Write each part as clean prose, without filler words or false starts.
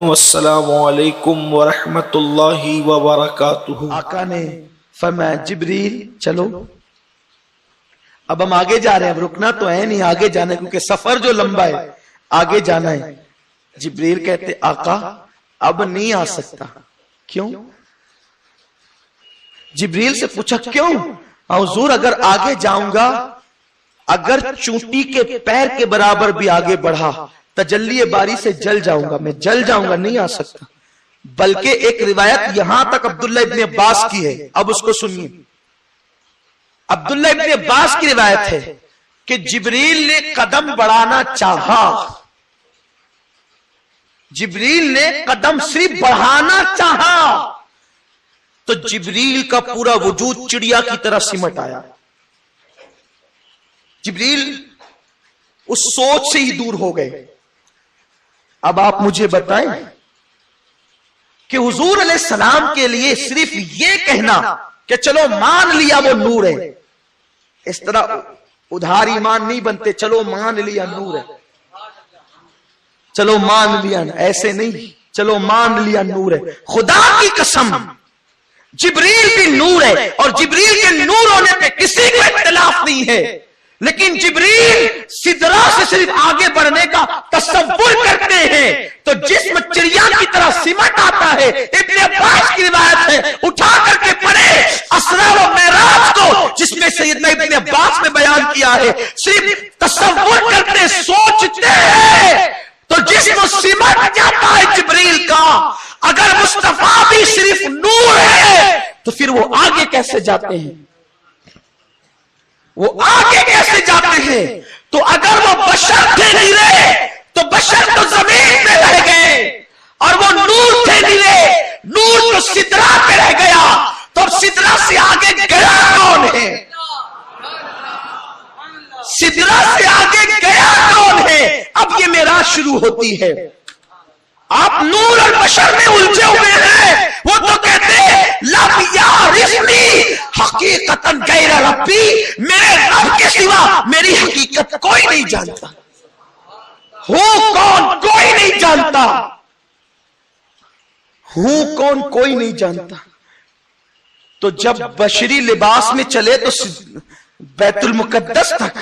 السلام علیکم ورحمۃ اللہ وبرکاتہ۔ آقا نے فرمایا جبریل چلو، اب ہم آگے جا رہے ہیں، اب رکنا تو ہے نہیں، آگے جانا ہے کیونکہ سفر جو لمبا ہے آگے جانا ہے۔ جبریل کہتے آقا اب نہیں آ سکتا۔ کیوں؟ جبریل سے پوچھا کیوں؟ حضور اگر آگے جاؤں گا، اگر چونٹی کے پیر کے برابر بھی آگے بڑھا تجلی باری سے جل جاؤں گا، میں جل جاؤں گا، نہیں آ سکتا۔ بلکہ ایک روایت یہاں تک عبداللہ ابن عباس کی ہے، اب اس کو سنیے۔ عبداللہ ابن عباس کی روایت ہے کہ جبریل نے قدم بڑھانا چاہا، جبریل نے قدم صرف بڑھانا چاہا تو جبریل کا پورا وجود چڑیا کی طرح سمٹ آیا۔ جبریل اس سوچ سے ہی دور ہو گئے۔ اب آپ مجھے بتائیں کہ حضور علیہ السلام کے لیے صرف یہ کہنا کہ چلو مان لیا وہ نور ہے، اس طرح ادھار ایمان نہیں بنتے، چلو مان لیا نور ہے، چلو مان لیا، ایسے نہیں، چلو مان لیا نور ہے۔ خدا کی قسم جبریل بھی نور ہے اور جبریل کے نور ہونے پہ کسی کو اختلاف نہیں ہے، لیکن جبریل سدرا سے صرف آگے بڑھنے کا تصور کرتے ہیں تو جسم چڑیا کی طرح سمٹ آتا ہے۔ ابن عباس کی روایت ہے، اٹھا کر کے پڑھے اسرا و معراج کو، جس میں سیدنا ابن عباس نے بیان کیا ہے، صرف تصور کرتے سوچتے ہیں تو جسم سمٹ جاتا ہے جبریل کا۔ اگر مصطفیٰ بھی صرف نور ہے تو پھر وہ آگے کیسے جاتے ہیں؟ وہ آگے کیسے جاتے ہیں؟ تو اگر وہ بشر تھے نہیں رہے تو بشر تو زمین پہ رہ گئے، اور وہ نور تھے نہیں رہے، نور تو سدرا پہ رہ گیا، تو اب سدرا سے آگے گیا کون ہے؟ سدرا سے آگے گیا کون ہے؟ اب یہ معراج شروع ہوتی ہے۔ آپ نور اور بشر میں الجھے ہوئے ہیں۔ وہ تو کہتے لم یعرفنی حقیقتاً غیر ربی، میرے رب کے سوا میری حقیقت کوئی نہیں جانتا، ہوں کون کوئی نہیں جانتا، ہوں کون کوئی نہیں جانتا۔ تو جب بشری لباس میں چلے تو بیت المقدس تک،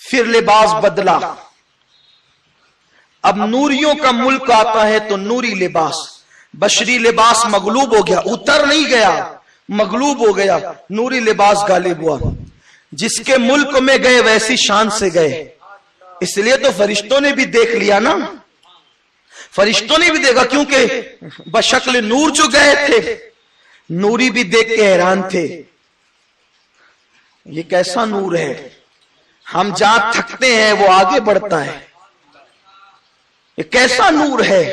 پھر لباس بدلا، اب نوریوں کا ملک آتا ہے تو نوری لباس، بشری لباس مغلوب ہو گیا، اتر نہیں گیا، مغلوب ہو گیا، نوری لباس غالب ہوا۔ جس کے ملک میں گئے ویسی شان سے گئے، اس لیے تو فرشتوں نے بھی دیکھ لیا نا، فرشتوں نے بھی دیکھا، کیونکہ بشکل نور جو گئے تھے نوری بھی دیکھ کے حیران تھے، یہ کیسا نور ہے، ہم جہاں تھکتے ہیں وہ آگے بڑھتا ہے، یہ کیسا نور ہے۔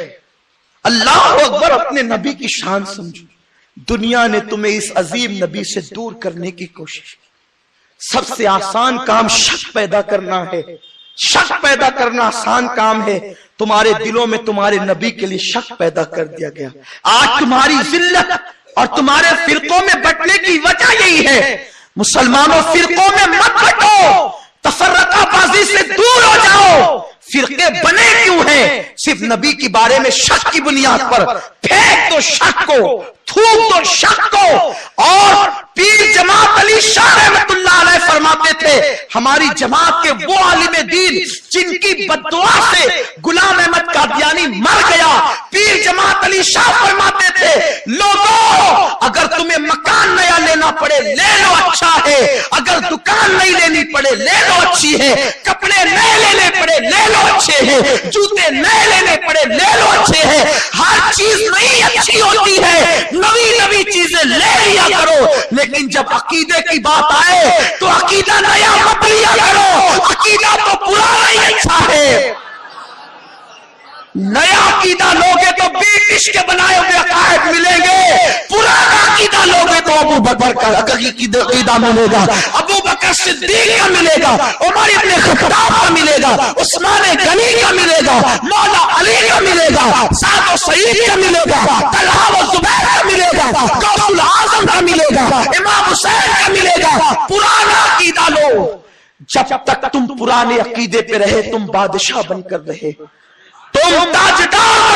اللہ اکبر، اپنے نبی کی شان سمجھو۔ دنیا نے تمہیں اس عظیم نبی سے دور کرنے کی کوشش کی، سب سے آسان کام شک پیدا کرنا ہے، شک پیدا کرنا آسان کام ہے، تمہارے دلوں میں تمہارے نبی کے لیے شک پیدا کر دیا گیا۔ آج تمہاری ذلت اور تمہارے فرقوں میں بٹنے کی وجہ یہی ہے۔ مسلمانوں فرقوں میں مت بٹو، تفرقہ بازی سے دور ہو جاؤ۔ فرقے بنے کیوں ہیں؟ صرف نبی کے بارے میں شک کی بنیاد پر۔ پھینک دو شک کو، تھوک دو شک کو۔ اور پیر جماعت علی شاہ رحمت اللہ علیہ فرماتے تھے، ہماری جماعت کے وہ عالم دین جن کی بددعا سے غلام احمد قادیانی مر گیا، پیر جماعت علی شاہ فرماتے تھے، لوگوں اگر تمہیں مکان نیا لینا پڑے لے لو، اچھا ہے، اگر دکان نہیں لینی پڑے لے لو، اچھی ہے، کپڑے نئے لینے پڑے لے لو، اچھے ہیں، جوتے نئے لینے پڑے لے لو، اچھے ہیں، ہر چیز نہیں اچھی ہوتی ہے، نئی نئی چیزیں لے لیا کرو، لیکن جب عقیدے کی بات آئے تو عقیدہ نیا مت لیا کرو، عقیدہ تو پرانا ہی اچھا ہے۔ نیا عقیدہ لوگے تو برٹش کے بنائے ہوئے عقائد ملیں گے، پرانا عقیدہ لوگے تو ابو بکر کا عقیدہ ملے گا، ابو بکر صدیق کا ملے گا، عمر ابن خطاب کا ملے گا، عثمان غنی کا ملے گا، مولا علی کا ملے گا، سعد و سعید کا ملے گا، طلحہ و زبیر کا ملے گا، غوث العظم کا ملے گا، امام حسین کا ملے گا۔ پرانا عقیدہ لو، جب تک تم پرانے عقیدے پہ رہے تم بادشاہ بن کر رہے، تم تاجدار